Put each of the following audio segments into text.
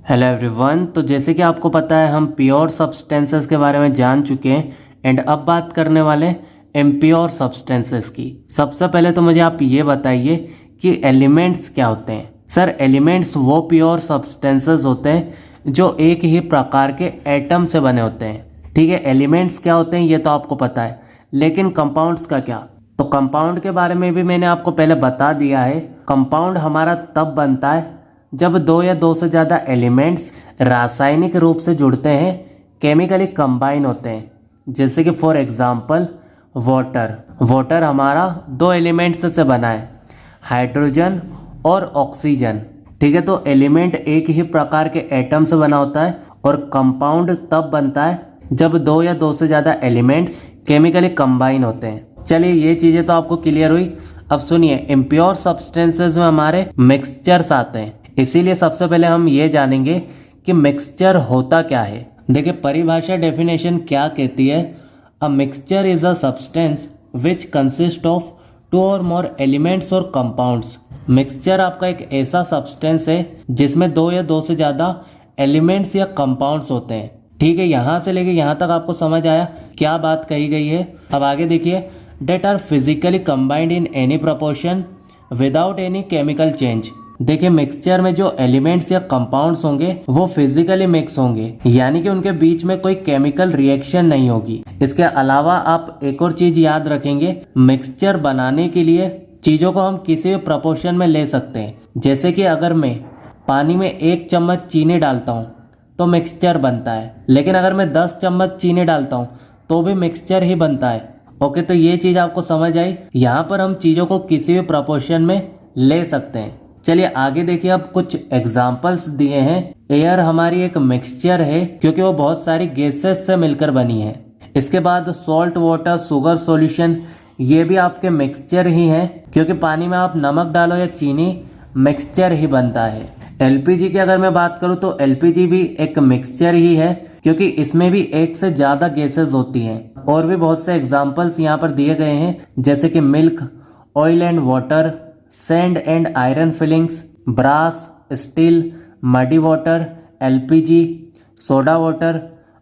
Hello everyone. तो जैसे कि आपको पता है हम प्योर सब्सटेंसेस के बारे में जान चुके हैं एंड अब बात करने वाले इम्प्योर सब्सटेंसेस की। सबसे पहले तो मुझे आप ये बताइए कि एलिमेंट्स क्या होते हैं। सर एलिमेंट्स वो प्योर सब्सटेंसेस होते हैं जो एक ही प्रकार के एटम से बने होते हैं। ठीक है, एलिमेंट्स क्या होते हैं ये तो आपको पता है, लेकिन कंपाउंड्स का क्या? तो कंपाउंड के बारे में भी मैंने आपको पहले बता दिया है। कंपाउंड हमारा तब बनता है जब दो या दो से ज़्यादा एलिमेंट्स रासायनिक रूप से जुड़ते हैं, केमिकली कंबाइन होते हैं। जैसे कि फॉर एग्जांपल वाटर हमारा दो एलिमेंट्स से बना है, हाइड्रोजन और ऑक्सीजन। ठीक है, तो एलिमेंट एक ही प्रकार के एटम से बना होता है और कंपाउंड तब बनता है जब दो या दो से ज़्यादा एलिमेंट्स केमिकली कंबाइन होते हैं। चलिए ये चीज़ें तो आपको क्लियर हुई। अब सुनिए, इम्प्योर सब्सटेंसेस में हमारे मिक्सचर्स आते हैं, इसीलिए सबसे पहले हम ये जानेंगे कि मिक्सचर होता क्या है। देखिए परिभाषा डेफिनेशन क्या कहती है। A mixture is a substance which consist of two or more elements or compounds. Mixture आपका एक ऐसा सब्सटेंस है जिसमें दो या दो से ज़्यादा एलिमेंट्स या कंपाउंड्स होते हैं। ठीक है, यहाँ से लेके यहाँ तक आपको समझ आया क्या बात कही गई है। अब आगे देखिए, that are physically combined in any proportion without any chemical change. देखिए मिक्सचर में जो एलिमेंट्स या कंपाउंड्स होंगे वो फिजिकली मिक्स होंगे, यानी कि उनके बीच में कोई केमिकल रिएक्शन नहीं होगी। इसके अलावा आप एक और चीज याद रखेंगे, मिक्सचर बनाने के लिए चीजों को हम किसी भी प्रपोर्शन में ले सकते हैं। जैसे कि अगर मैं पानी में 1 चम्मच चीनी डालता हूँ तो मिक्सचर बनता है, लेकिन अगर मैं 10 चम्मच चीनी डालता हूँ तो भी मिक्सचर ही बनता है। ओके, तो ये चीज आपको समझ आई। यहाँ पर हम चीजों को किसी भी प्रपोर्शन में ले सकते हैं। चलिए आगे देखिए, अब कुछ एग्जाम्पल्स दिए हैं। एयर हमारी एक मिक्सचर है क्योंकि वो बहुत सारी गैसेस से मिलकर बनी है। इसके बाद सॉल्ट वाटर शुगर सॉल्यूशन, ये भी आपके मिक्सचर ही हैं क्योंकि पानी में आप नमक डालो या चीनी, मिक्सचर ही बनता है। एलपीजी की अगर मैं बात करूं तो एलपीजी भी एक मिक्सचर ही है क्योंकि इसमें भी एक से ज्यादा गैसेस होती हैं। और भी बहुत से एग्जाम्पल्स यहाँ पर दिए गए हैं, जैसे कि milk, oil and water, sand and iron filings, brass, steel, muddy water, LPG, soda water,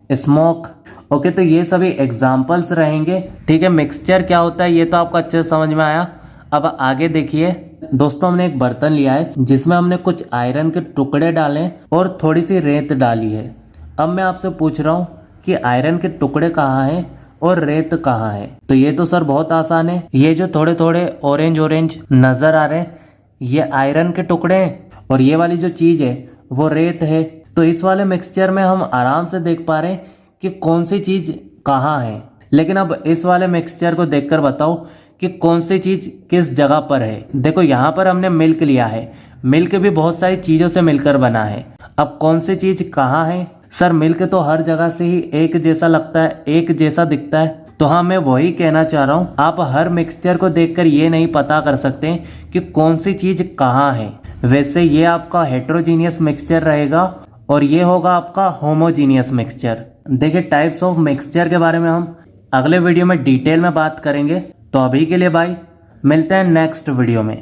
smoke. Okay, तो ये सभी एग्जाम्पल्स रहेंगे। ठीक है, मिक्सचर क्या होता है ये तो आपको अच्छे से समझ में आया। अब आगे देखिए दोस्तों, हमने एक बर्तन लिया है जिसमें हमने कुछ आयरन के टुकड़े डाले और थोड़ी सी रेत डाली है। अब मैं आपसे पूछ रहा हूँ कि आयरन के टुकड़े कहाँ हैं और रेत कहाँ है? तो ये तो सर बहुत आसान है। ये जो थोड़े थोड़े ऑरेंज नजर आ रहे हैं ये आयरन के टुकड़े हैं और ये वाली जो चीज है वो रेत है। तो इस वाले मिक्सचर में हम आराम से देख पा रहे हैं कि कौन सी चीज कहाँ है। लेकिन अब इस वाले मिक्सचर को देखकर बताओ कि कौन सी चीज किस जगह पर है। देखो यहाँ पर हमने मिल्क लिया है, मिल्क भी बहुत सारी चीजों से मिलकर बना है। अब कौन सी चीज कहाँ है? सर मिल्क तो हर जगह से ही एक जैसा लगता है, एक जैसा दिखता है। तो हाँ, मैं वही कहना चाह रहा हूँ, आप हर मिक्सचर को देखकर ये नहीं पता कर सकते कि कौन सी चीज कहाँ है। वैसे ये आपका हेट्रोजीनियस मिक्सचर रहेगा और ये होगा आपका होमोजीनियस मिक्सचर। देखिए टाइप्स ऑफ मिक्सचर के बारे में हम अगले वीडियो में डिटेल में बात करेंगे। तो अभी के लिए बाय, मिलते हैं नेक्स्ट वीडियो में।